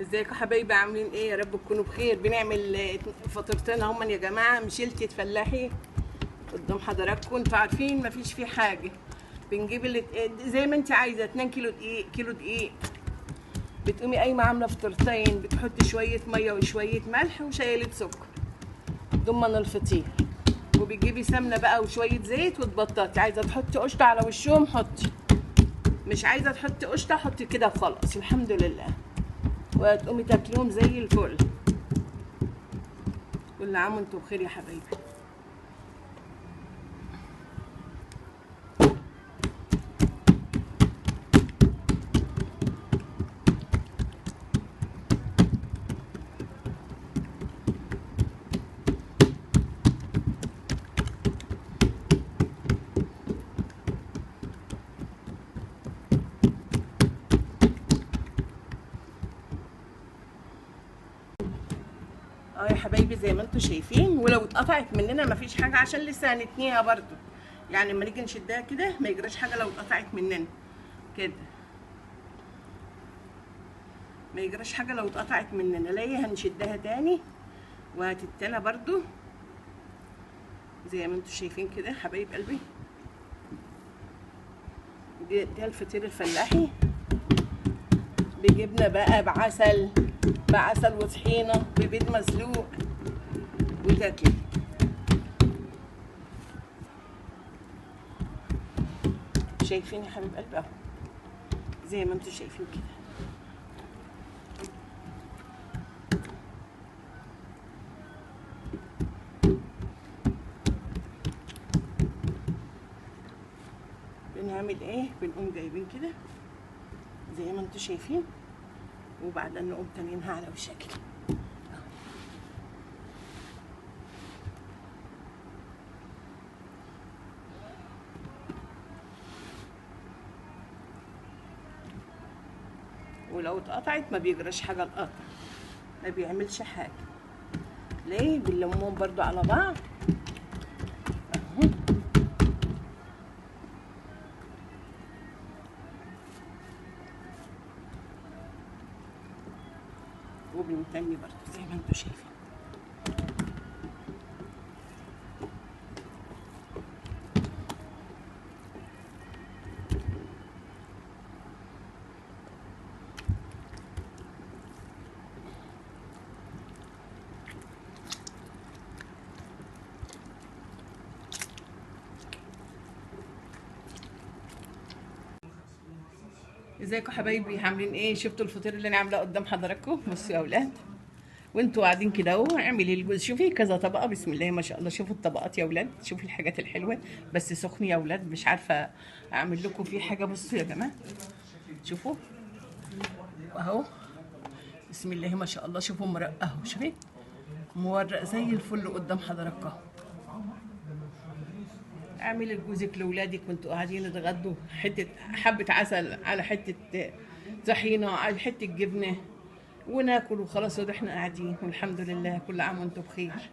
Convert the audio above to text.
ازيكم حبايبي؟ عاملين ايه؟ يا رب تكونوا بخير. بنعمل فطيرتين هما يا جماعه، مشيلتي فلاحي قدام حضراتكم. انتوا عارفين مفيش فيه حاجه. بنجيب زي ما انت عايزه 2 كيلو دقيق، كيلو دقيق. بتقومي قايمه عامله فطيرتين، بتحطي شويه ميه وشويه ملح وشايله سكر ضمن الفطير، وبتجيبي سمنه بقى وشويه زيت وتبططي. عايزه تحطي قشطه على وشهم حطي، مش عايزه تحطي قشطه حطي كده وخلاص. الحمد لله. وهتقومي تاكليهم زي الفل. كل عام وانتم بخير يا حبايبي. يا حبايبي زي ما انتم شايفين، ولو اتقطعت مننا مفيش حاجه عشان لسه هنتنيها برضو. يعني لما نيجي نشدها كده ما يجراش حاجه لو اتقطعت مننا كده، ما يجراش حاجه لو اتقطعت مننا. لا هنشدها تاني وهتتنى برضو زي ما انتم شايفين كده حبايب قلبي. ده الفطير الفلاحي بجبنه بقى، بعسل وطحينه، ببيض مسلوق، وتاكل. شايفين يا حبيب قلبي اهو زي ما انتم شايفين كده. بنعمل ايه؟ بنقوم جايبين كده زي ما انتم شايفين، وبعدين نقوم تانيينها على وشها كده. ولو اتقطعت ما بيجراش حاجه، القطع ما بيعملش حاجه. ليه؟ بنلمهم برضو على بعض اهو، وبنتني برضو زي ما انتم شايفين. ازيكم حبايبي؟ عاملين ايه؟ شفتوا الفطير اللي انا عاملاه قدام حضراتكم؟ بصوا يا اولاد، وانتوا قاعدين كده اهو اعملي الجوز. شوفي كذا طبقه، بسم الله ما شاء الله. شوفوا الطبقات يا اولاد، شوفوا الحاجات الحلوه. بس سخن يا اولاد، مش عارفه اعمل لكم فيه حاجه. بصوا يا جماعه، شوفوا اهو بسم الله ما شاء الله. شوفوا مرقه اهو، شوفي مورق زي الفل قدام حضراتكم. اعملي لجوزك لاولادك وانتوا قاعدين تتغدوا، حته حبه عسل على حته طحينه على حته جبنه، وناكل وخلاص. واحنا قاعدين والحمد لله. كل عام وانتم بخير.